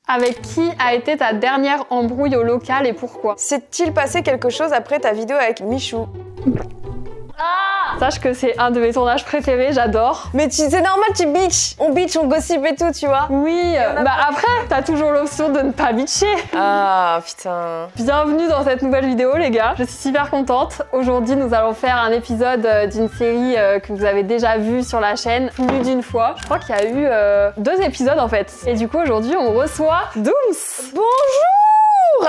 Avec qui a été ta dernière embrouille au local et pourquoi? S'est-il passé quelque chose après ta vidéo avec Michou? Sache que c'est un de mes tournages préférés, j'adore. Mais c'est normal, tu bitch. On bitch, on gossip et tout, tu vois. Oui, bah après, t'as toujours l'option de ne pas bitcher. Ah, putain. Bienvenue dans cette nouvelle vidéo, les gars. Je suis super contente. Aujourd'hui, nous allons faire un épisode d'une série que vous avez déjà vue sur la chaîne plus d'une fois. Je crois qu'il y a eu 2 épisodes, en fait. Et du coup, aujourd'hui, on reçoit Dooms. Bonjour.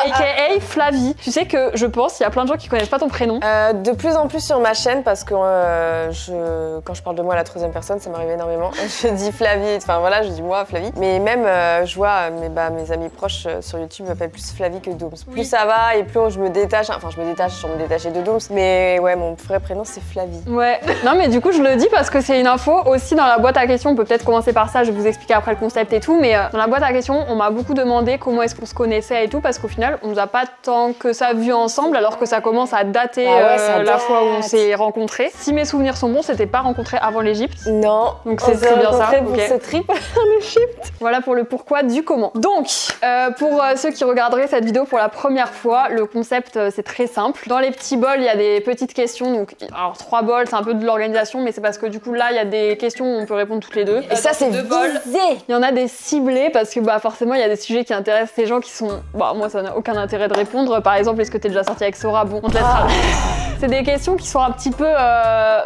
A.K.A. Flavie. Tu sais que je pense, il y a plein de gens qui connaissent pas ton prénom. De plus en plus sur ma chaîne parce que quand je parle de moi à la 3e personne, ça m'arrive énormément. Je dis Flavie, enfin voilà, je dis moi Flavie. Mais même, je vois mes amis proches sur YouTube m'appellent plus Flavie que Dooms. Oui. Plus ça va et plus je me détache, enfin je me détache sur me détacher de Dooms. Mais ouais, mon vrai prénom c'est Flavie. Ouais. Non mais du coup, je le dis parce que c'est une info aussi dans la boîte à questions. On peut peut-être commencer par ça, je vais vous expliquer après le concept et tout. Mais dans la boîte à questions, on m'a beaucoup demandé comment est-ce qu'on se connaissait et tout parce qu'au final, on nous a pas tant que ça vu ensemble alors que ça commence à dater la fois où on s'est rencontrés. Si mes souvenirs sont bons, c'était pas rencontré avant l'Égypte. Non. Donc c'est très bien ça. Pour Okay. ce trip en Égypte. Voilà pour le pourquoi du comment. Donc, pour ceux qui regarderaient cette vidéo pour la première fois, le concept c'est très simple. Dans les petits bols, il y a des petites questions. Donc, alors 3 bols, c'est un peu de l'organisation, mais c'est parce que du coup là, il y a des questions où on peut répondre toutes les deux. Et ça c'est visé. Il y en a des ciblés parce que bah forcément il y a des sujets qui intéressent les gens qui sont. Bah moi ça n'a aucun intérêt de répondre. Par exemple, est-ce que t'es déjà sorti avec Sora? Bon, on te laissera. C'est des questions qui sont un petit peu,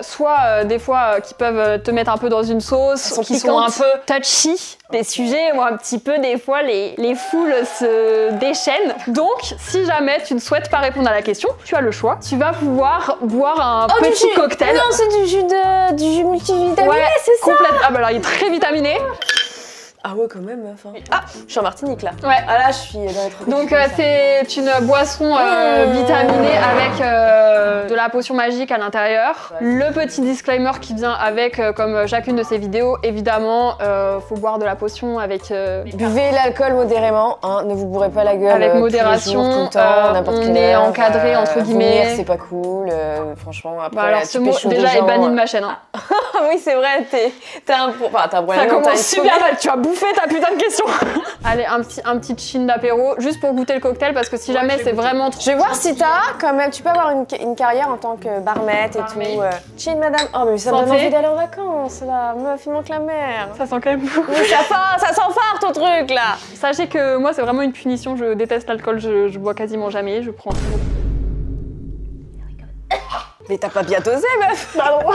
soit des fois qui peuvent te mettre un peu dans une sauce, qui sont un peu touchy. Des sujets où un petit peu des fois les foules se déchaînent. Donc, si jamais tu ne souhaites pas répondre à la question, tu as le choix. Tu vas pouvoir boire un petit cocktail. Non, c'est du jus multivitaminé, Ouais, c'est ça. Ah bah alors il est très vitaminé. Ah ouais, quand même, enfin. Ah, je suis en Martinique là. Ouais. Ah là, je suis dans les tropiques. Donc c'est une boisson vitaminée avec de la potion magique à l'intérieur. Le petit disclaimer qui vient avec, comme chacune de ces vidéos, évidemment, faut boire de la potion avec... Buvez l'alcool modérément, hein, ne vous bourrez pas la gueule avec tous les modération, jours, tout le temps, n'importe on quelle est heure. encadré entre guillemets. Vomir, c'est pas cool, franchement. Après, Bah alors ce mot déjà est banni de ma chaîne. Hein. Oui, c'est vrai, t'as un problème. Ça commence super mal, tu as bouffé ta putain de question. Allez, un petit chin d'apéro, juste pour goûter le cocktail, parce que si jamais c'est vraiment trop... Je vais voir si t'as, quand même, tu peux avoir une carrière en tant que barmaid et tout. Chin, madame. Oh, mais ça me donne envie d'aller en vacances, là. Meuf, il manque la mer. Ça sent quand même beaucoup. Mais ça sent fort, ton truc, là. Sachez que moi, c'est vraiment une punition, je déteste l'alcool, je bois quasiment jamais, je prends tout. Mais t'as pas bien dosé, meuf. Pardon.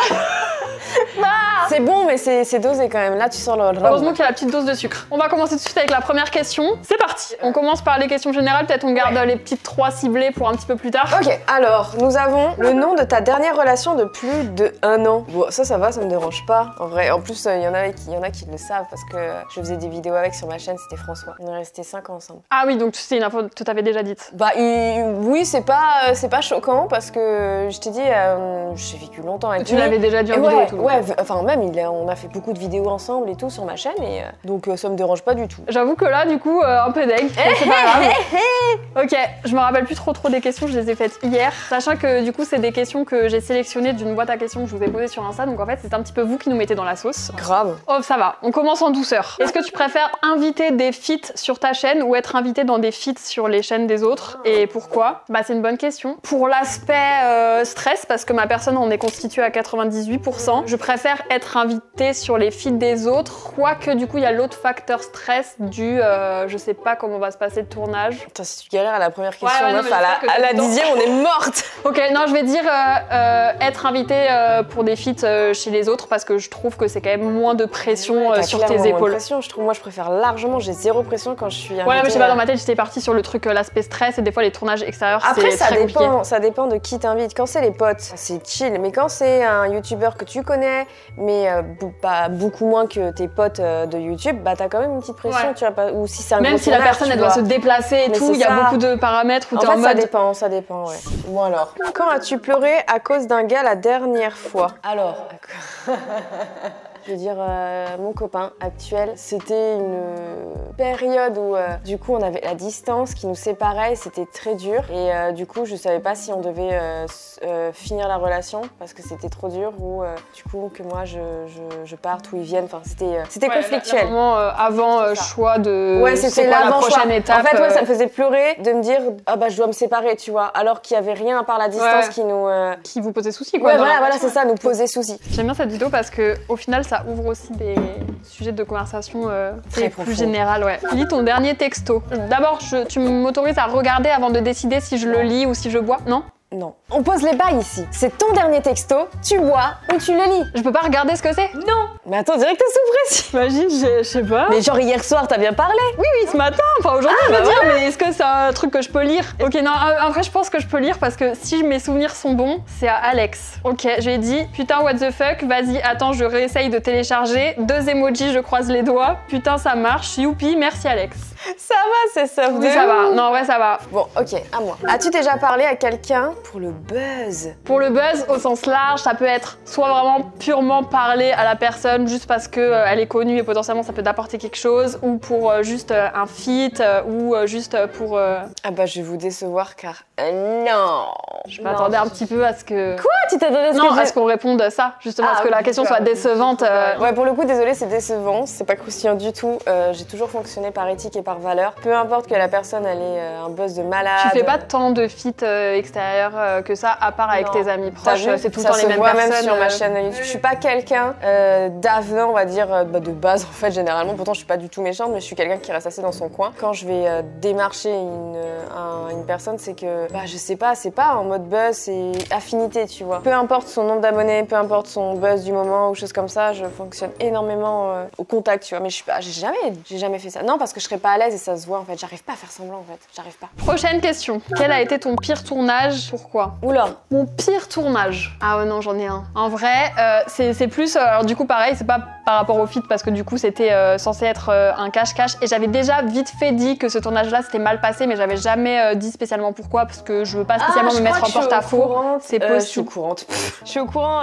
C'est bon, mais c'est dosé quand même. Là, tu sens le... Heureusement qu'il y a la petite dose de sucre. On va commencer tout de suite avec la première question. C'est parti. On commence par les questions générales. Peut-être on garde les petites 3 ciblées pour un petit peu plus tard. Ok, alors, nous avons le nom de ta dernière relation de plus de 1 an. Bon, ça va, ça me dérange pas. En vrai, en plus, il y en a qui le savent parce que je faisais des vidéos avec sur ma chaîne, c'était François. On est restés 5 ans ensemble. Ah oui, donc c'est une info que tu t'avais déjà dite. Bah oui, c'est pas choquant parce que je t'ai dit, j'ai vécu longtemps avec lui. Tu l'avais déjà dit en vidéo et tout. Ouais, enfin même, on a fait beaucoup de vidéos ensemble et tout sur ma chaîne et donc ça me dérange pas du tout. J'avoue que là, du coup, un peu deg, mais c'est pas grave. Ok, je me rappelle plus trop des questions, je les ai faites hier. Sachant que du coup, c'est des questions que j'ai sélectionnées d'une boîte à questions que je vous ai posée sur Insta, donc en fait, c'est un petit peu vous qui nous mettez dans la sauce. Grave. Oh, ça va, on commence en douceur. Est-ce que tu préfères inviter des feats sur ta chaîne ou être invité dans des feats sur les chaînes des autres? Et pourquoi? Bah, c'est une bonne question. Pour l'aspect stress, parce que ma personne en est constituée à 98%, je préfère être invitée sur les feeds des autres, quoique du coup il y a l'autre facteur stress du je sais pas comment va se passer le tournage. Putain, si tu galères à la première question, meuf, à la 10e, on est morte. Ok, non, je vais dire être invitée pour des feats chez les autres parce que je trouve que c'est quand même moins de pression sur tes épaules. Pression, je trouve, moi je préfère largement, j'ai zéro pression quand je suis invitée. Ouais, mais je sais pas, dans ma tête j'étais partie sur le truc, l'aspect stress et des fois les tournages extérieurs c'est très compliqué. Après ça dépend de qui t'invite. Quand c'est les potes, c'est chill, mais quand c'est un youtubeur que tu connais, mais pas beaucoup moins que tes potes de YouTube, bah t'as quand même une petite pression, tu vois, pas, ou si c'est un même si la personne elle doit se déplacer et tout, il y a beaucoup de paramètres où t'es en mode... ça dépend, ouais. Bon alors, quand as-tu pleuré à cause d'un gars la dernière fois? Alors, Je veux dire, mon copain actuel, c'était une période où du coup on avait la distance qui nous séparait, c'était très dur et du coup je savais pas si on devait finir la relation parce que c'était trop dur ou du coup que moi je parte ou ils viennent, enfin c'était conflictuel. Avant choix de c'était la prochaine étape. En fait ça me faisait pleurer de me dire ah bah je dois me séparer, tu vois, alors qu'il y avait rien à part la distance qui vous posait souci quoi. Voilà c'est ça, nous posait souci. J'aime bien cette vidéo parce que au final ça ouvre aussi des sujets de conversation très plus général. Lis ton dernier texto. D'abord tu m'autorises à regarder avant de décider si je le lis ou si je bois, non? Non. On pose les bails ici. C'est ton dernier texto, tu bois ou tu le lis. Je peux pas regarder ce que c'est? Non. Mais attends, direct t'es sous pression. Imagine, je sais pas. Mais genre hier soir, t'as bien parlé. Oui, ce matin, enfin aujourd'hui je veux dire, mais est-ce que c'est un truc que je peux lire? Ok, non, en vrai je pense que je peux lire parce que si mes souvenirs sont bons, c'est à Alex. Ok, je lui ai dit, putain what the fuck, vas-y, attends, je réessaye de télécharger. 2 emojis, je croise les doigts. Putain ça marche, youpi, merci Alex. Ça va, c'est ça. Oui, ça va. Non, en vrai, ça va. Bon, ok, à moi. As-tu déjà parlé à quelqu'un pour le buzz? Pour le buzz, au sens large, ça peut être soit vraiment purement parler à la personne juste parce que elle est connue et potentiellement ça peut t'apporter quelque chose, ou pour juste un feat, ou juste pour... Ah bah, je vais vous décevoir car non. Je m'attendais un petit peu à ce que... Quoi? Tu t'attendais à ce qu'on réponde ça, justement, à ce que la question soit décevante. Ouais, pour le coup, désolé, c'est décevant. C'est pas croustillant du tout. J'ai toujours fonctionné par éthique et par valeur. Peu importe que la personne elle ait un buzz de malade. Tu fais pas tant de feats extérieurs que ça, à part avec tes amis proches, c'est tout le temps les mêmes personnes. Même sur ma chaîne YouTube. Je suis pas quelqu'un d'avenant, on va dire, de base en fait, généralement. Pourtant, je suis pas du tout méchante, mais je suis quelqu'un qui reste assez dans son coin. Quand je vais démarcher une personne, c'est que, je sais pas, c'est pas en mode buzz, c'est affinité, tu vois. Peu importe son nombre d'abonnés, peu importe son buzz du moment ou choses comme ça, je fonctionne énormément au contact, tu vois. Mais j'ai jamais fait ça. Non, parce que je serais pas à l'aise et ça se voit en fait. J'arrive pas à faire semblant en fait. J'arrive pas. Prochaine question. Quel a été ton pire tournage? Pourquoi? Oula. Mon pire tournage. Ah ouais non, j'en ai un. En vrai, c'est plus... alors du coup pareil, c'est pas par rapport au feat parce que du coup c'était censé être un cache-cache et j'avais déjà vite fait dit que ce tournage-là c'était mal passé, mais j'avais jamais dit spécialement pourquoi parce que je veux pas spécialement me mettre en porte-à-faux. C'est possible. Je suis au courant. Je suis au courant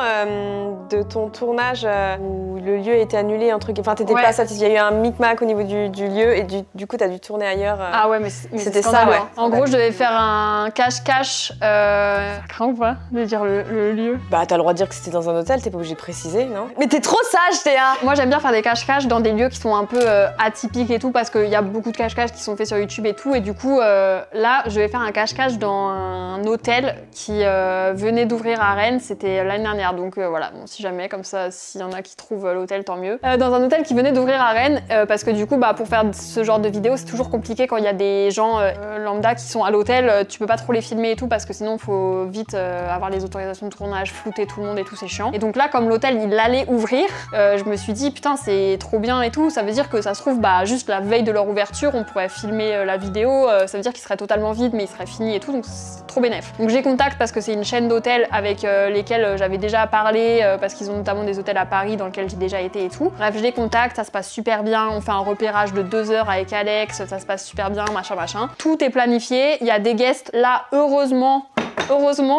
de ton tournage où le lieu a été annulé, un truc. Enfin, t'étais pas satisfait. Il y a eu un micmac au niveau du lieu et du coup t'as dû tourner ailleurs. Ah ouais, mais c'était ça, ouais. En gros, je devais faire un cache-cache. Crains ou pas de dire le lieu? Bah, t'as le droit de dire que c'était dans un hôtel, t'es pas obligé de préciser, non? Mais t'es trop sage, Théa! Moi, j'aime bien faire des cache-caches dans des lieux qui sont un peu atypiques et tout, parce qu'il y a beaucoup de cache-caches qui sont faits sur YouTube et tout. Et du coup, là, je vais faire un cache-cache dans un hôtel qui venait d'ouvrir à Rennes. C'était l'année dernière. Donc voilà, bon, si jamais, comme ça, s'il y en a qui trouvent l'hôtel, tant mieux. Dans un hôtel qui venait d'ouvrir à Rennes, parce que du coup, pour faire ce genre de vidéo, c'est toujours compliqué quand il y a des gens lambda qui sont à l'hôtel. Tu peux pas trop les filmer et tout, parce que sinon, faut vite avoir les autorisations de tournage, flouter tout le monde et tout, c'est chiant. Et donc là, comme l'hôtel, il allait ouvrir, je me suis dit, putain, c'est trop bien et tout. Ça veut dire que ça se trouve, juste la veille de leur ouverture, on pourrait filmer la vidéo. Ça veut dire qu'il serait totalement vide, mais il serait fini et tout, donc c'est trop bénef. Donc j'ai contact parce que c'est une chaîne d'hôtels avec lesquels j'avais déjà parlé, parce qu'ils ont notamment des hôtels à Paris dans lesquels j'ai déjà été et tout. Bref, je les contacte, ça se passe super bien. On fait un repérage de 2 heures avec Alex, ça se passe super bien, machin. Tout est planifié. Il y a des guests là, heureusement,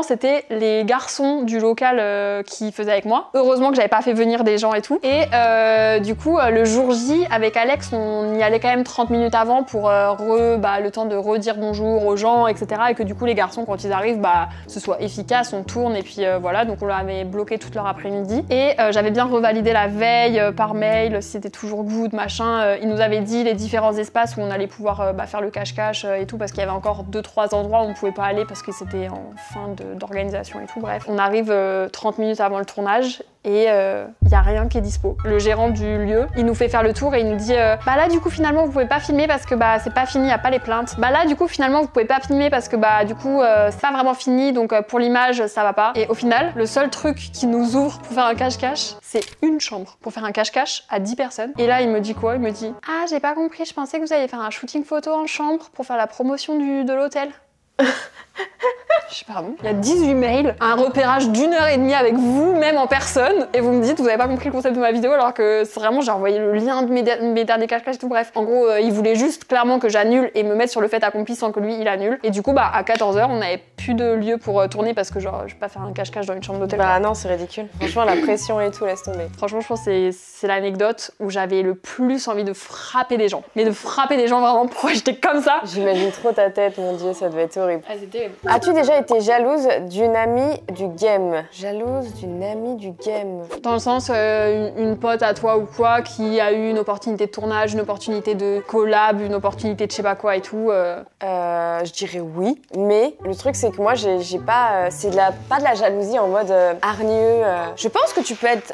c'était les garçons du local qui faisaient avec moi. Heureusement que j'avais pas fait venir des gens et tout. Et du coup, le jour J, avec Alex, on y allait quand même 30 minutes avant pour le temps de redire bonjour aux gens, etc. Et que du coup, les garçons, quand ils arrivent, ce soit efficace, on tourne et puis voilà. Donc on leur avait bloqué toute leur après-midi. Et j'avais bien revalidé la veille par mail, si c'était toujours good, machin. Ils nous avaient dit les différents espaces où on allait pouvoir faire le cache-cache et tout, parce qu'il y avait encore 2-3 endroits où on pouvait pas aller parce que c'était en fin d'organisation et tout. Bref, on arrive 30 minutes avant le tournage et il y a rien qui est dispo. Le gérant du lieu, il nous fait faire le tour et il nous dit là du coup finalement vous pouvez pas filmer parce que c'est pas fini, y a pas les plaintes. Là du coup finalement vous pouvez pas filmer parce que du coup c'est pas vraiment fini, donc pour l'image ça va pas. Et au final, le seul truc qui nous ouvre pour faire un cache-cache, c'est une chambre pour faire un cache-cache à 10 personnes. Et là il me dit quoi? Il me dit ah j'ai pas compris, je pensais que vous alliez faire un shooting photo en chambre pour faire la promotion de l'hôtel. Je sais pas, pardon. Il y a 18 mails, un repérage d'1h30 avec vous-même en personne, et vous me dites, vous avez pas compris le concept de ma vidéo, alors que c'est vraiment, j'ai envoyé le lien de mes derniers cache-cache et tout. Bref, en gros, il voulait juste clairement que j'annule et me mettre sur le fait accompli sans que lui il annule. Et du coup, bah, à 14h, on n'avait plus de lieu pour tourner parce que, genre, je vais pas faire un cache-cache dans une chambre d'hôtel. Bah non, c'est ridicule. Franchement, la pression et tout, laisse tomber. Franchement, je pense que c'est l'anecdote où j'avais le plus envie de frapper des gens. Mais de frapper des gens vraiment, pourquoi j'étais comme ça? J'imagine trop ta tête, mon dieu, ça devait être horrible. Ah, c'était terrible. As-tu déjà été jalouse d'une amie du game? Jalouse d'une amie du game? Dans le sens, une pote à toi ou quoi qui a eu une opportunité de tournage, une opportunité de collab, une opportunité de je sais pas quoi et tout. Je dirais oui, mais le truc c'est que moi j'ai pas, pas de la jalousie en mode hargneux. Je pense que tu peux être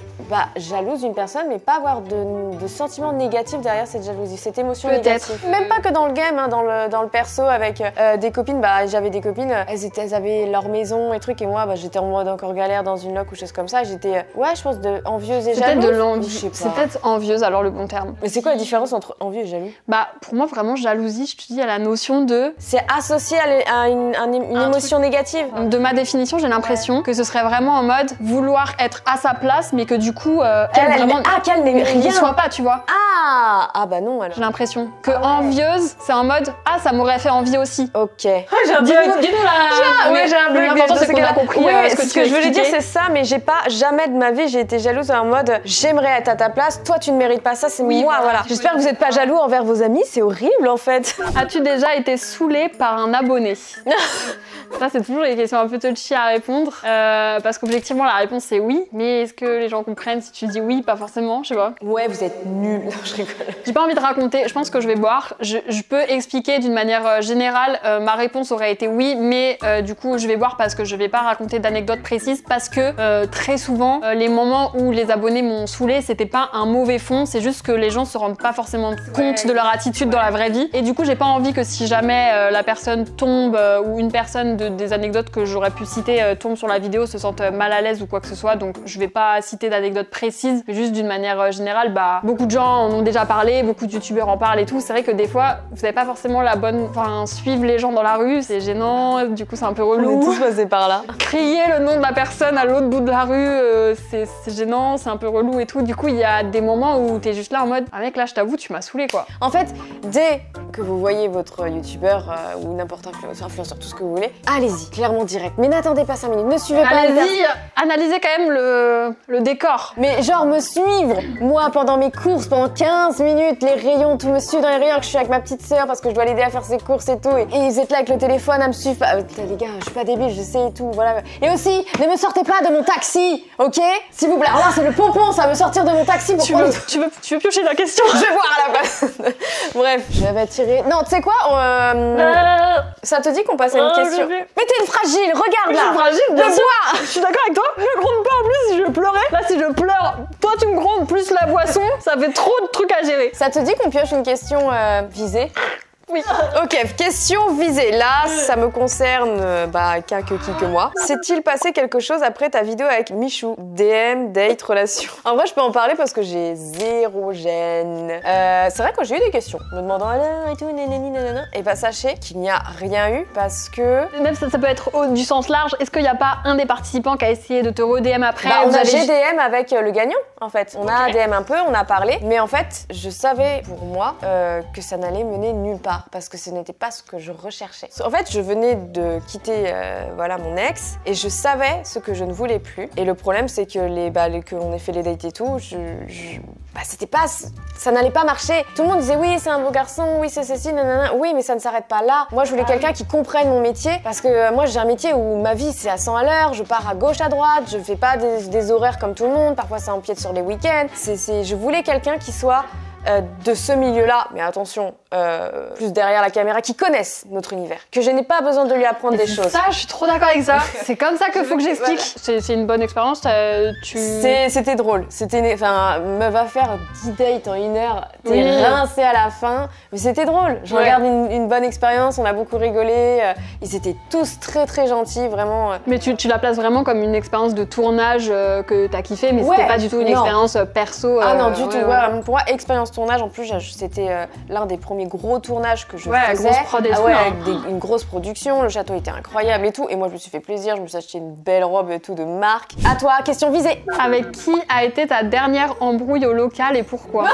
jalouse d'une personne, mais pas avoir de sentiments négatifs derrière cette jalousie, cette émotion négative. Même pas que dans le game, hein, dans le perso avec des copines. Bah j'avais des copines, elles avaient leur maison et trucs, et moi j'étais en mode encore galère dans une loc ou chose comme ça. J'étais je pense envieuse et jalouse. C'est peut-être de l'envie. C'est peut-être envieuse alors le bon terme. Mais c'est quoi la différence entre envieux et jaloux? Bah pour moi vraiment jalousie, je te dis, à la notion de... C'est associé à une émotion négative. De ma définition, j'ai l'impression que ce serait vraiment en mode vouloir être à sa place, mais que du coup, qu'elle n'aime rien. N'y soit pas, tu vois. Ah bah non alors. J'ai l'impression que envieuse, c'est en mode ça m'aurait fait envie aussi. Ok. J'ai un bug. Dis-nous là. Ouais, j'ai un bug. L'important c'est qu'on a compris ce que je voulais dire, c'est ça, mais j'ai pas jamais de ma vie j'ai été jalouse en mode j'aimerais être à ta place, toi tu ne mérites pas ça, c'est moi, voilà. J'espère que vous n'êtes pas jaloux envers vos amis, c'est horrible en fait. As-tu déjà été saoulée par un abonné? Ça, c'est toujours des questions un peu touchy à répondre, parce qu'objectivement, la réponse c'est oui, mais est-ce que les gens comprennent si tu dis oui? Pas forcément, je sais pas. Ouais, vous êtes nuls. Non, je rigole. J'ai pas envie de raconter, je pense que je vais boire. Je peux expliquer d'une manière générale, ma réponse aurait été oui, mais du coup, je vais boire parce que je vais pas raconter d'anecdotes précises, parce que très souvent, les moments où les abonnés m'ont saoulé, c'était pas un mauvais fond, c'est juste que les gens se rendent pas forcément compte de leur attitude dans la vraie vie. Et du coup, j'ai pas envie que si jamais la personne tombe ou une personne des anecdotes que j'aurais pu citer tombe sur la vidéo, se sente mal à l'aise ou quoi que ce soit. Donc je vais pas citer d'anecdotes précises, mais juste d'une manière générale, beaucoup de gens en ont déjà parlé, beaucoup de youtubeurs en parlent et tout. C'est vrai que des fois, vous avez pas forcément la bonne... Enfin, suivre les gens dans la rue, c'est gênant, du coup c'est un peu relou. On est tous passés par là. Crier le nom de la personne à l'autre bout de la rue, c'est gênant, c'est un peu relou et tout. Du coup, il y a des moments où t'es juste là en mode « Ah mec, là je t'avoue, tu m'as saoulé quoi ». En fait, dès que vous voyez votre youtubeur ou n'importe influenceur, tout ce que vous voulez, allez-y, clairement direct. Mais n'attendez pas 5 minutes, ne suivez pas. Allez-y, analysez quand même le décor. Mais genre me suivre, moi pendant mes courses, pendant 15 minutes, les rayons, tout me suit dans les rayons, que je suis avec ma petite sœur parce que je dois l'aider à faire ses courses et tout. Et ils étaient là avec le téléphone à me suivre. Les gars, je suis pas débile, je sais et tout, voilà. Et aussi, ne me sortez pas de mon taxi, ok? S'il vous plaît. Alors là, c'est le pompon, ça veut sortir de mon taxi pour tu veux piocher la question? Je vais voir à la place. Bref, je vais tirer. Non, tu sais quoi? Ça te dit qu'on passe à une question? Mais t'es une fragile, regarde là! Je suis fragile, bien sûr! Bois. Je suis d'accord avec toi, je gronde pas en plus si je pleurais. Là, si je pleure, toi tu me grondes plus la boisson, ça fait trop de trucs à gérer. Ça te dit qu'on pioche une question visée? Oui. Ok, question visée. Là, ça me concerne que moi. S'est-il passé quelque chose après ta vidéo avec Michou? DM, date, relation? En vrai, je peux en parler parce que j'ai zéro gêne. C'est vrai que j'ai eu des questions, me demandant et tout, nanana. Et sachez qu'il n'y a rien eu parce que... Même ça peut être du sens large. Est-ce qu'il n'y a pas un des participants qui a essayé de te re-DM après? On a GDM avec le gagnant, en fait. On a DM un peu, on a parlé. Mais en fait, je savais pour moi que ça n'allait mener nulle part. Parce que ce n'était pas ce que je recherchais. En fait, je venais de quitter mon ex et je savais ce que je ne voulais plus. Et le problème, c'est que qu'on ait fait les dates et tout, c'était pas... Ça n'allait pas marcher. Tout le monde disait oui, c'est un beau garçon, oui, c'est ceci, nanana. Oui, mais ça ne s'arrête pas là. Moi, je voulais quelqu'un qui comprenne mon métier parce que moi, j'ai un métier où ma vie, c'est à 100 à l'heure. Je pars à gauche, à droite. Je fais pas des horaires comme tout le monde. Parfois, ça empiète sur les week-ends. Je voulais quelqu'un qui soit de ce milieu-là, mais attention, plus derrière la caméra, qui connaissent notre univers, que je n'ai pas besoin de lui apprendre des choses. Ça, je suis trop d'accord avec ça. C'est comme ça qu'il faut que j'explique. C'est une bonne expérience. C'était drôle. Me va faire 10 dates en 1 heure. T'es rincé à la fin, mais c'était drôle. Je regarde une bonne expérience. On a beaucoup rigolé. Ils étaient tous très très gentils, vraiment. Mais tu la places vraiment comme une expérience de tournage que t'as kiffé, mais c'était pas du tout une expérience perso. Ah non, du tout. Pour moi, expérience tournage, en plus, c'était l'un des premiers premiers gros tournages que je Ouais, faisais. grosse prod et tout, ouais, hein. avec une grosse production, le château était incroyable et tout. Et moi, je me suis fait plaisir, je me suis acheté une belle robe et tout de marque. À toi, question visée. Avec qui a été ta dernière embrouille au local et pourquoi?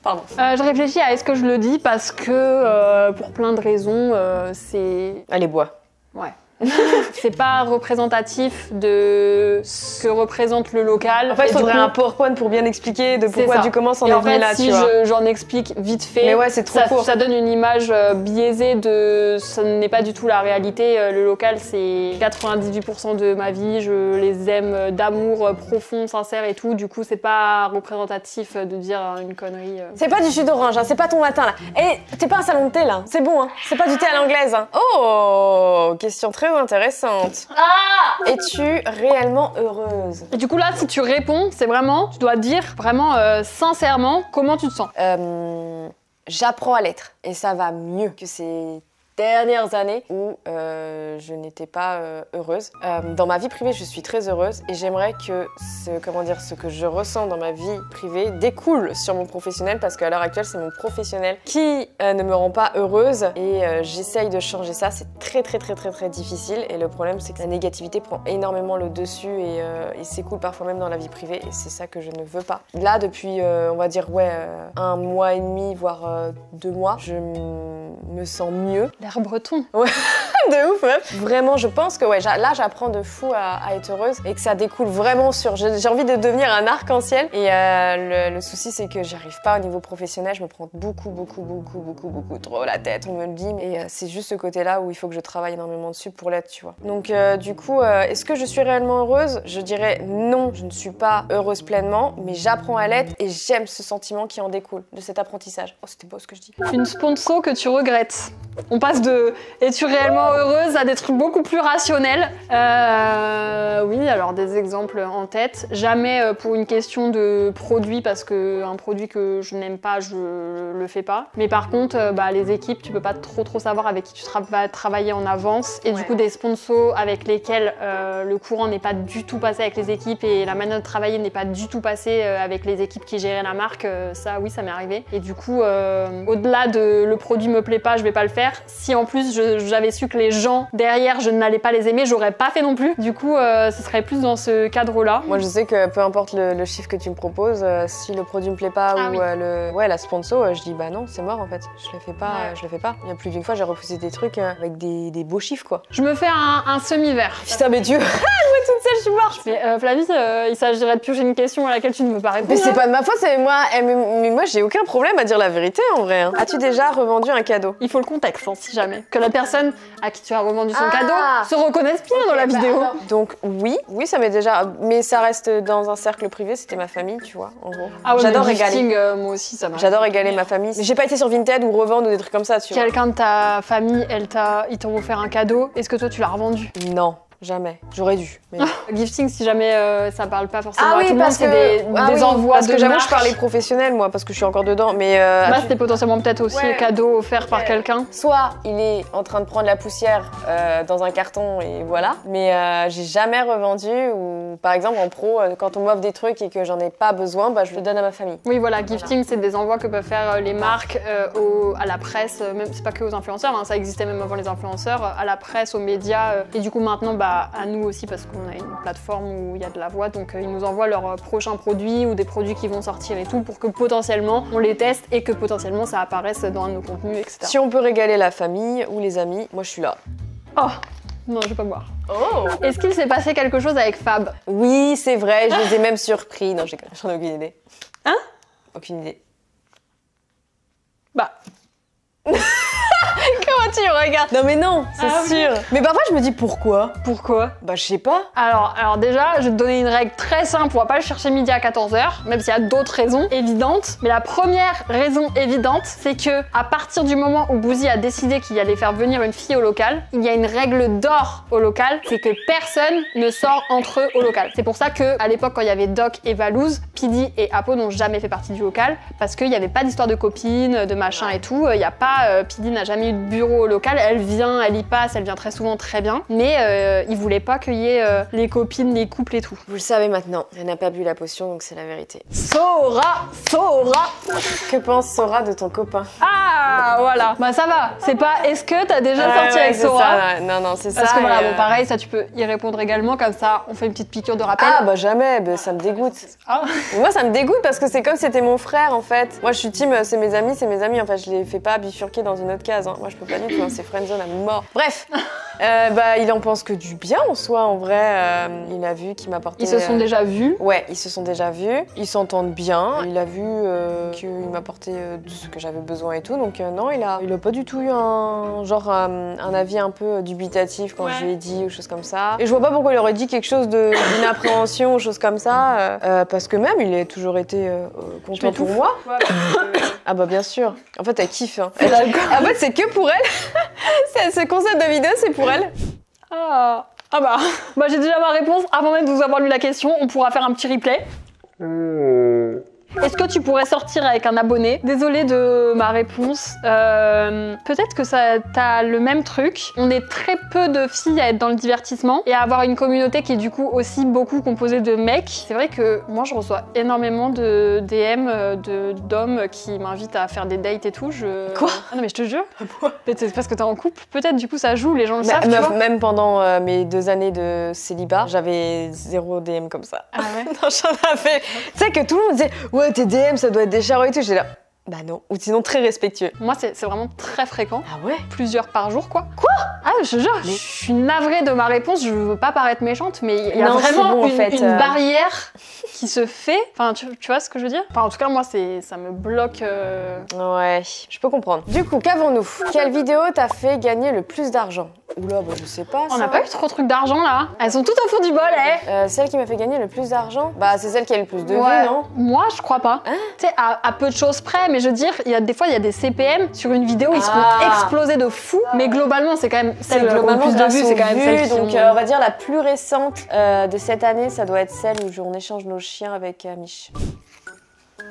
Pardon. Je réfléchis à est-ce que je le dis parce que pour plein de raisons, c'est... Allez, bois. Ouais. C'est pas représentatif de ce que représente le local. En fait, il Et du faudrait coup, un PowerPoint pour bien expliquer de pourquoi ça. du comment on Et est en venu fait, là, si tu vois. j'en explique vite fait, Mais ouais, c'est trop court. ça donne une image biaisée de... Ce n'est pas du tout la réalité. Le local, c'est 98% de ma vie. Je les aime d'amour profond, sincère et tout. Du coup, c'est pas représentatif de dire une connerie. C'est pas du jus d'orange, hein, c'est pas ton matin là. Et t'es pas un salon de thé là, c'est bon, hein. C'est pas du thé à l'anglaise. Hein. Oh, question très intéressante. Es-tu réellement heureuse? Et du coup, là, si tu réponds, c'est vraiment... Tu dois dire vraiment sincèrement comment tu te sens. J'apprends à l'être et ça va mieux que ces dernières années où je n'étais pas heureuse. Dans ma vie privée, je suis très heureuse et j'aimerais que ce que je ressens dans ma vie privée découle sur mon professionnel parce qu'à l'heure actuelle, c'est mon professionnel qui ne me rend pas heureuse et j'essaye de changer ça. C'est très difficile et le problème, c'est que la négativité prend énormément le dessus et s'écoule parfois même dans la vie privée et c'est ça que je ne veux pas. Là, depuis, on va dire, un mois et demi, voire 2 mois, je me sens mieux. L'air breton. Ouais, de ouf, ouais. Vraiment, je pense que là, j'apprends de fou à être heureuse et que ça découle vraiment sur... J'ai envie de devenir un arc-en-ciel. Et le souci, c'est que j'arrive pas au niveau professionnel. Je me prends beaucoup trop la tête. On me le dit, mais c'est juste ce côté-là où il faut que je travaille énormément dessus pour l'être, tu vois. Donc, du coup, est-ce que je suis réellement heureuse? Je dirais non, je ne suis pas heureuse pleinement, mais j'apprends à l'être et j'aime ce sentiment qui en découle, de cet apprentissage. Oh, c'était beau ce que je dis. Une sponsor que tu regrettes. On passe de « es-tu réellement heureuse » à des trucs beaucoup plus rationnels. Oui, alors des exemples en tête. Jamais pour une question de produit, parce qu'un produit que je n'aime pas, je le fais pas. Mais par contre, les équipes, tu peux pas trop savoir avec qui tu vas travailler en avance. Et du coup, des sponsors avec lesquels le courant n'est pas du tout passé avec les équipes et la manière de travailler n'est pas du tout passée avec les équipes qui géraient la marque, ça, oui, ça m'est arrivé. Et du coup, au-delà de le produit me plaît pas, je vais pas le faire. Si en plus j'avais su que les gens derrière je n'allais pas les aimer, j'aurais pas fait non plus. Du coup, ce serait plus dans ce cadre-là. Moi, je sais que peu importe le chiffre que tu me proposes, si le produit me plaît pas la sponsor, je dis bah non, c'est mort en fait. Je le fais pas, je le fais pas. Il y a plus d'une fois, j'ai refusé des trucs avec des beaux chiffres quoi. Je me fais un semi-vert. Putain, mais Dieu, moi toute seule, je suis morte. Mais Flavie, il s'agirait de piocher une question à laquelle tu ne veux pas répondre. Mais c'est pas de ma faute, c'est moi. Mais moi, j'ai aucun problème à dire la vérité en vrai. Hein. As-tu déjà revendu un cadeau? Il faut le contexte, hein, si jamais. Que la personne à qui tu as revendu son cadeau se reconnaisse bien dans la vidéo. Donc oui, ça m'est déjà... Mais ça reste dans un cercle privé, c'était ma famille, tu vois, en gros. Ah ouais, j'adore régaler. Moi aussi, ça m'a... J'adore régaler ma famille. Mais j'ai pas été sur Vinted ou revendre ou des trucs comme ça, tu vois. Quelqu'un de ta famille, ils t'ont offert un cadeau, est-ce que toi tu l'as revendu? Non. Jamais. J'aurais dû. Mais... Gifting, si jamais ça parle pas forcément à tout le monde, parce c'est des envois parce de que j'avoue, marque. je parlais professionnel, moi, parce que je suis encore dedans. Mais là, c'était potentiellement peut-être aussi un cadeau offert par quelqu'un. Soit il est en train de prendre la poussière dans un carton et voilà. Mais j'ai jamais revendu ou par exemple en pro, quand on m'offre des trucs et que j'en ai pas besoin, je le donne à ma famille. Oui, voilà. Gifting, c'est des envois que peuvent faire les marques à la presse. Même c'est pas que aux influenceurs, hein, ça existait même avant les influenceurs, à la presse, aux médias et du coup maintenant à nous aussi parce qu'on a une plateforme où il y a de la voix, donc ils nous envoient leurs prochains produits ou des produits qui vont sortir et tout pour que potentiellement on les teste et que potentiellement ça apparaisse dans nos contenus, etc. Si on peut régaler la famille ou les amis, moi je suis là. Oh non, je vais pas boire. Oh. Est-ce qu'il s'est passé quelque chose avec Fab? Oui, c'est vrai, je les ai même surpris. Non, j'en ai aucune idée. Hein? Aucune idée. Bah... Comment tu regardes? Non mais non, c'est sûr. Oui. Mais parfois je me dis pourquoi? Pourquoi? Bah je sais pas. Alors déjà, je vais te donner une règle très simple, on va pas le chercher midi à 14h, même s'il y a d'autres raisons évidentes. Mais la première raison évidente, c'est que à partir du moment où Bouzy a décidé qu'il allait faire venir une fille au local, il y a une règle d'or au local, c'est que personne ne sort entre eux au local. C'est pour ça que à l'époque quand il y avait Doc et Valouz, Pidi et Apo n'ont jamais fait partie du local, parce qu'il n'y avait pas d'histoire de copines, de machin et tout. Il y a pas, Pidi n'a jamais eu de bureau au local final, elle vient, elle y passe, elle vient très souvent très bien. Mais il voulait pas qu'il y ait les copines, les couples et tout. Vous le savez maintenant, elle n'a pas bu la potion, donc c'est la vérité. Sora, Sora. Que pense Sora de ton copain? Ah, voilà. Bah ça va. C'est pas est-ce que t'as déjà sorti avec Sora? Ça, non, non, c'est ça. Parce que voilà, bon, pareil, ça tu peux y répondre également, comme ça on fait une petite piqûre de rappel. Ah bah jamais, bah, ça me dégoûte. Ah. Moi ça me dégoûte parce que c'est comme si c'était mon frère en fait. Moi je suis team, c'est mes amis, en fait je les fais pas bifurquer dans une autre case. Hein. Moi je peux pas du tout, hein. C'est friendzone à mort. Bref, bah il en pense que du bien en soi en vrai. Il a vu qu'il m'apportait... Ils se sont déjà vus. Ouais, ils se sont déjà vus, ils s'entendent bien. Il a vu qu'il m'apportait tout ce que j'avais besoin et tout. Donc non, il a pas du tout eu un avis un peu dubitatif quand je lui ai dit ou choses comme ça. Et je vois pas pourquoi il aurait dit quelque chose d'une appréhension ou choses comme ça. Parce que même, il a toujours été content pour moi. Ah bah bien sûr. En fait, elle kiffe. Hein. En fait, c'est que pour elle. Ce concept de vidéo, c'est pour elle. Ah bah j'ai déjà ma réponse. Avant même de vous avoir lu la question, on pourra faire un petit replay. Est-ce que tu pourrais sortir avec un abonné? Désolée de ma réponse. Peut-être que t'as le même truc. On est très peu de filles à être dans le divertissement et à avoir une communauté qui est du coup aussi beaucoup composée de mecs. C'est vrai que moi je reçois énormément de DM d'hommes qui m'invitent à faire des dates et tout. Quoi? Ah non mais je te jure. C'est parce que t'es en couple. Peut-être du coup ça joue, les gens le savent. Tu vois. Même pendant mes 2 années de célibat, j'avais 0 DM comme ça. Ah ouais. Non, j'en avais. Tu sais que tout le monde disait ouais tes DM ça doit être des charros et tout. J'étais là. Bah non, ou sinon très respectueux. Moi, c'est vraiment très fréquent. Ah ouais? Plusieurs par jour, quoi. Quoi? Ah, je te jure, je suis navrée de ma réponse, je veux pas paraître méchante, mais il y a vraiment bon, une barrière qui se fait. Enfin, tu vois ce que je veux dire? Enfin, en tout cas, moi, ça me bloque. Ouais, je peux comprendre. Du coup, qu'avons-nous? Quelle vidéo t'a fait gagner le plus d'argent? Oula, bah je sais pas. On n'a pas eu trop de trucs d'argent là. Elles sont toutes au fond du bol, Celle qui m'a fait gagner le plus d'argent? Bah, c'est celle qui a le plus de vues, non? Moi, je crois pas. Hein? Tu sais, à peu de choses près, mais je veux dire, des fois, il y a des CPM sur une vidéo, ils seront explosés de fou. Mais globalement, c'est quand même celle qui a le plus de vues, c'est quand même celle qui donc, on va dire la plus récente de cette année, ça doit être celle où on échange nos chiens avec Mich.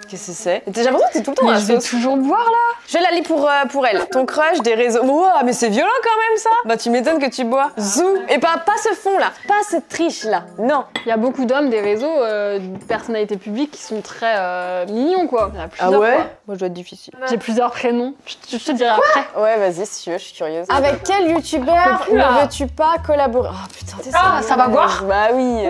Qu'est-ce que c'est? J'ai l'impression que t'es tout le temps mais je vais toujours boire là. Je la lis pour elle. Ton crush des réseaux. Ouah, mais c'est violent quand même ça. Bah tu m'étonnes que tu bois. Zou. Et pas ce fond là, pas cette triche là. Non. Il y a beaucoup d'hommes des réseaux, de personnalités publiques qui sont très mignons quoi. Il y en a plusieurs, ah ouais? Quoi. Moi je dois être difficile. J'ai plusieurs prénoms. Je te dirai après. Ouais, vas-y si tu veux, je suis curieuse. Avec quel youtubeur ne veux-tu pas collaborer? Oh putain, t'es ça va boire? Bah oui.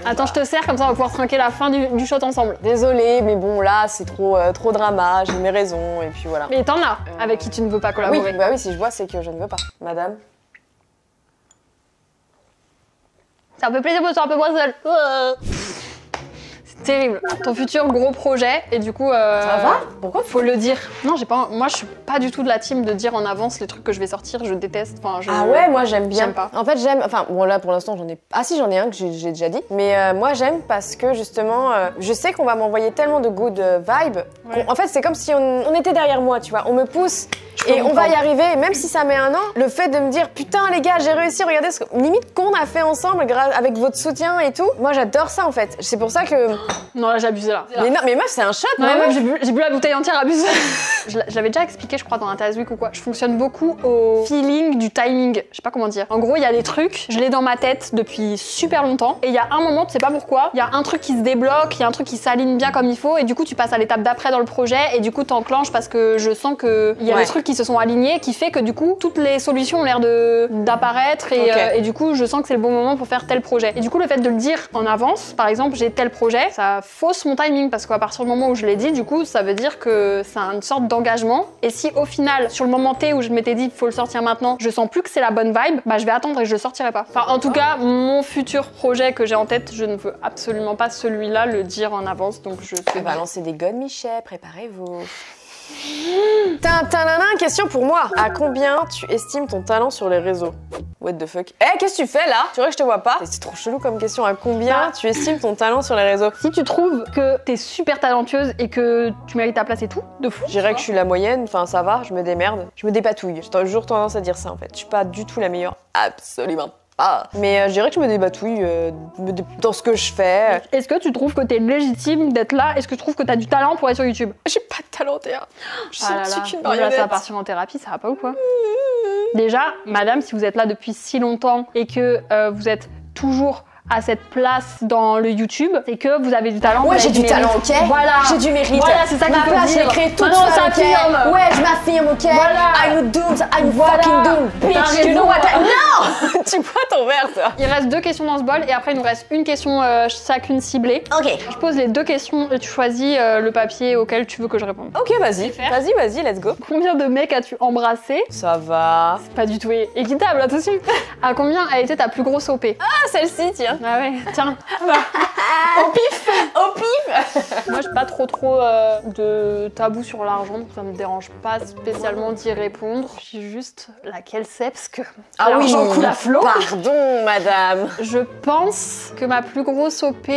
Attends, je te sers comme ça on va pouvoir trinquer la fin du shot ensemble. Désolée, mais bon là c'est trop drama, j'ai mes raisons et puis voilà. Mais t'en as avec qui tu ne veux pas collaborer. Oui, bah oui, si je bois c'est que je ne veux pas. Madame. Ça me fait plaisir de te un peu moins seule. C'est terrible. Ton futur gros projet et du coup. Ça va? Pourquoi? Faut le dire. Non, moi je suis pas du tout de la team de dire en avance les trucs que je vais sortir, je déteste. Enfin, Ah ouais, moi j'aime bien. J'aime pas. En fait, j'aime. Enfin, bon là pour l'instant j'en ai. Ah si, j'en ai un que j'ai déjà dit. Mais moi j'aime parce que justement, je sais qu'on va m'envoyer tellement de good vibes. Ouais. En fait, c'est comme si on était derrière moi, tu vois. On me pousse. Et on va y arriver, et même si ça met un an, le fait de me dire putain les gars j'ai réussi, regardez ce que limite qu'on a fait ensemble avec votre soutien et tout, moi j'adore ça en fait. C'est pour ça que... Non là j'ai abusé là. Mais non mais meuf c'est un shot. Non mais j'ai bu la bouteille entière, abusé. J'avais déjà expliqué je crois dans Intéresse Week ou quoi, je fonctionne beaucoup au feeling du timing, je sais pas comment dire. En gros il y a des trucs, je l'ai dans ma tête depuis super longtemps et il y a un moment, tu sais pas pourquoi, il y a un truc qui se débloque, il y a un truc qui s'aligne bien comme il faut et du coup tu passes à l'étape d'après dans le projet et du coup t'enclenches parce que je sens que il y a des trucs qui se sont alignés qui fait que du coup toutes les solutions ont l'air d'apparaître et du coup je sens que c'est le bon moment pour faire tel projet. Et du coup le fait de le dire en avance, par exemple j'ai tel projet, ça fausse mon timing parce qu'à partir du moment où je l'ai dit, du coup ça veut dire que c'est une sorte d'engagement et si au final sur le moment T où je m'étais dit faut le sortir maintenant, je sens plus que c'est la bonne vibe, bah je vais attendre et je le sortirai pas. Enfin en tout cas mon futur projet que j'ai en tête, je ne veux absolument pas celui-là le dire en avance donc je vais balancer des gones Michel, préparez-vous. Question pour moi. À combien tu estimes ton talent sur les réseaux? What the fuck? Eh, qu'est-ce que tu fais là? Tu vois que je te vois pas? C'est trop chelou comme question. À combien tu estimes ton talent sur les réseaux? Si tu trouves que t'es super talentueuse et que tu mérites ta place et tout, de fou. Je dirais que je suis la moyenne, enfin ça va, je me démerde. Je me dépatouille. J'ai toujours tendance à dire ça en fait. Je suis pas du tout la meilleure. Absolument. Mais je dirais que je me débatouille dans ce que je fais. Est-ce que tu trouves que t'es légitime d'être là? Est-ce que tu trouves que t'as du talent pour être sur YouTube? J'ai pas de talent, Théa. Je suis qu'une là, marionnette. ça va partir en thérapie, ça va pas ou quoi? Déjà, madame, si vous êtes là depuis si longtemps et que vous êtes toujours à cette place dans le YouTube, c'est que vous avez du talent. Ouais, j'ai du talent, ok. Voilà. J'ai du mérite. Voilà, c'est ça qu'il faut place, dire. je l'ai créée toute Maintenant, seule, ok. s'affirme. Ouais, je m'affirme, ok. Voilà. I'm doomed, I'm Voilà. fucking doomed. T'as Bitch, you know raison. what Non Tu bois ton verre, toi. Il reste 2 questions dans ce bol et après il nous reste une question chacune ciblée. Ok. Je pose les 2 questions et tu choisis le papier auquel tu veux que je réponde. Ok, vas-y. Vas-y, let's go. Combien de mecs as-tu embrassé? Ça va. C'est pas du tout équitable, attention. À combien a été ta plus grosse OP? Ah, celle-ci, tiens. Ah ouais, tiens. Au pif. Au pif. Moi, j'ai pas trop de tabou sur l'argent, donc ça me dérange pas spécialement d'y répondre. Je dis juste laquelle c'est, parce que l'argent coule à flot. Pardon, madame. Je pense que ma plus grosse OP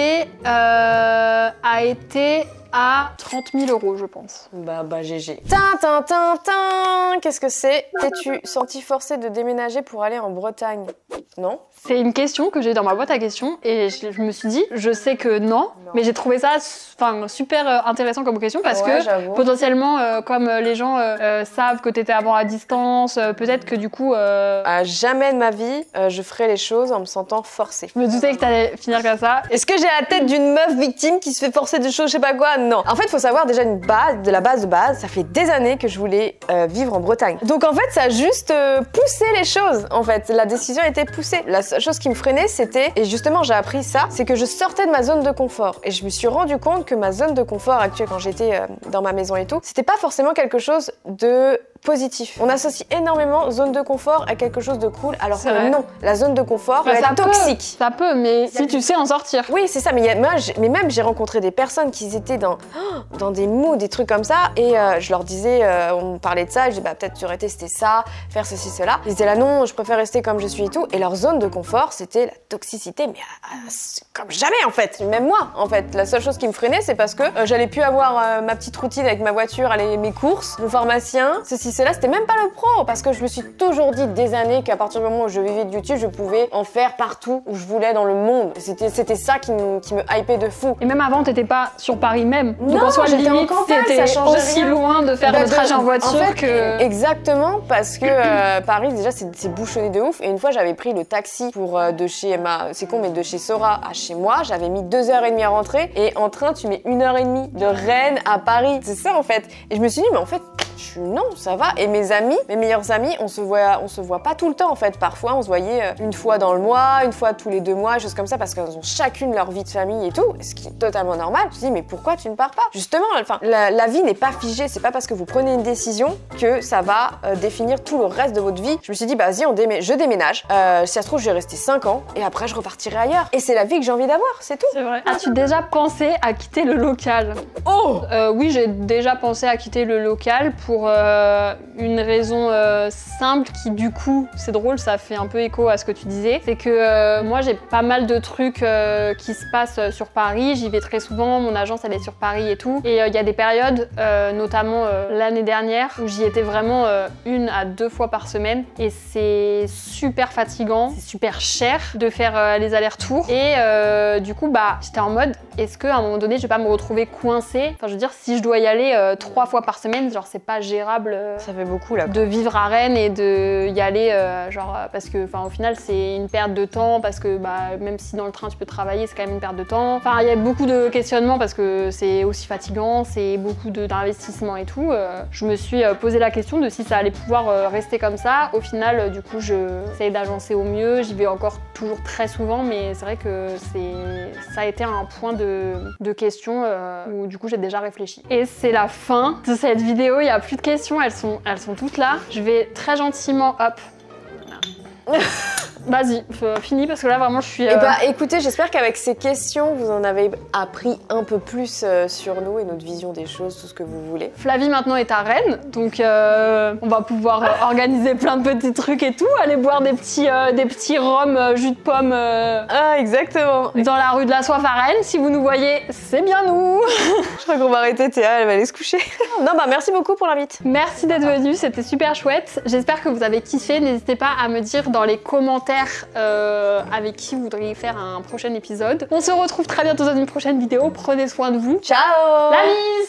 a été à 30 000 €, je pense. Bah, GG. Qu'est-ce que c'est? T'es-tu senti forcée de déménager pour aller en Bretagne? Non? C'est une question que j'ai dans ma boîte à questions et je me suis dit, je sais que non. Mais j'ai trouvé ça super intéressant comme question parce que potentiellement, comme les gens savent que t'étais avant à distance, peut-être que du coup... À jamais de ma vie, je ferai les choses en me sentant forcée. Je me doutais que t'allais finir comme ça. Est-ce que j'ai la tête d'une meuf victime qui se fait forcer des choses, je sais pas quoi? Non. En fait, faut savoir déjà de la base de base, ça fait des années que je voulais vivre en Bretagne. Donc en fait, ça a juste poussé les choses. En fait, la décision était poussée. La seule chose qui me freinait, c'était, et justement j'ai appris ça, c'est que je sortais de ma zone de confort. Et je me suis rendu compte que ma zone de confort actuelle, quand j'étais dans ma maison et tout, c'était pas forcément quelque chose de positif. On associe énormément zone de confort à quelque chose de cool, alors que non, la zone de confort peut être toxique. Ça peut, mais si tu sais en sortir. Oui, c'est ça, mais même j'ai rencontré des personnes qui étaient dans des moods, des trucs comme ça, et je leur disais, on me parlait de ça, je disais bah peut-être tu aurais testé ça, faire ceci, cela. Ils étaient là non, je préfère rester comme je suis et tout, et leur zone de confort c'était la toxicité, mais comme jamais en fait, même moi en fait. La seule chose qui me freinait c'est parce que j'allais plus avoir ma petite routine avec ma voiture, aller mes courses, mon pharmacien, ceci, cela, c'était même pas le pro, parce que je me suis toujours dit des années qu'à partir du moment où je vivais de YouTube, je pouvais en faire partout où je voulais dans le monde. C'était ça qui me hypait de fou. Et même avant, t'étais pas sur Paris même. Non, donc en soi, j'étais limite, en campagne, c'était ça changeait aussi rien. loin de faire le trajet en voiture en fait, que... Exactement, parce que Paris, déjà, c'est bouchonné de ouf. Et une fois, j'avais pris le taxi pour de chez c'est con, mais de chez Sora à chez moi. J'avais mis 2h30 à rentrer. Et en train, tu mets 1h30 de Rennes à Paris. C'est ça, en fait. Et je me suis dit, mais en fait, non, ça va. Et mes amis, mes meilleurs amis, on se voit pas tout le temps, en fait. Parfois, on se voyait une fois dans le mois, une fois tous les 2 mois, choses comme ça, parce qu'elles ont chacune leur vie de famille et tout, ce qui est totalement normal. Je me suis dit, mais pourquoi tu ne pars pas? Justement, enfin, la vie n'est pas figée. C'est pas parce que vous prenez une décision que ça va définir tout le reste de votre vie. Je me suis dit, bah vas-y, je déménage. Si ça se trouve, je vais rester 5 ans et après, je repartirai ailleurs. Et c'est la vie que j'ai envie d'avoir, c'est tout. C'est vrai. As-tu déjà pensé à quitter le local? Oh oui, j'ai déjà pensé à quitter le local pour une raison simple qui, du coup, c'est drôle, ça fait un peu écho à ce que tu disais. C'est que moi, j'ai pas mal de trucs qui se passent sur Paris. J'y vais très souvent, mon agence, elle est sur Paris et tout. Et il y a des périodes, notamment l'année dernière, où j'y étais vraiment 1 à 2 fois par semaine. Et c'est super fatigant, c'est super cher de faire les allers-retours. Et du coup, bah, j'étais en mode, est-ce qu'à un moment donné, je vais pas me retrouver coincée? Enfin, je veux dire, si je dois y aller 3 fois par semaine, genre, c'est pas gérable. Ça fait beaucoup là. De vivre à Rennes et de y aller, genre, parce que, enfin, au final, c'est une perte de temps, parce que, bah, même si dans le train tu peux travailler, c'est quand même une perte de temps. Enfin, il y a beaucoup de questionnements parce que c'est aussi fatigant, c'est beaucoup d'investissement et tout. Je me suis posé la question de si ça allait pouvoir rester comme ça. Au final, du coup, j'essaie d'agencer au mieux. J'y vais encore toujours très souvent, mais c'est vrai que ça a été un point de question où, du coup, j'ai déjà réfléchi. Et c'est la fin de cette vidéo. Il n'y a plus de questions, elles sont toutes là. Je vais très gentiment, hop. Vas-y, fini parce que là vraiment je suis... Eh bah écoutez, j'espère qu'avec ces questions, vous en avez appris un peu plus sur nous et notre vision des choses, tout ce que vous voulez. Flavie maintenant est à Rennes, donc on va pouvoir organiser plein de petits trucs et tout, aller boire des petits rhums jus de pomme Ah exactement. Dans la rue de la Soif à Rennes. Si vous nous voyez, c'est bien nous. Je crois qu'on va arrêter, Théa, elle va aller se coucher. Non bah merci beaucoup pour l'invite. Merci d'être venue, c'était super chouette. J'espère que vous avez kiffé, n'hésitez pas à me dire dans les commentaires avec qui vous voudriez faire un prochain épisode. On se retrouve très bientôt dans une prochaine vidéo. Prenez soin de vous. Ciao. La bise.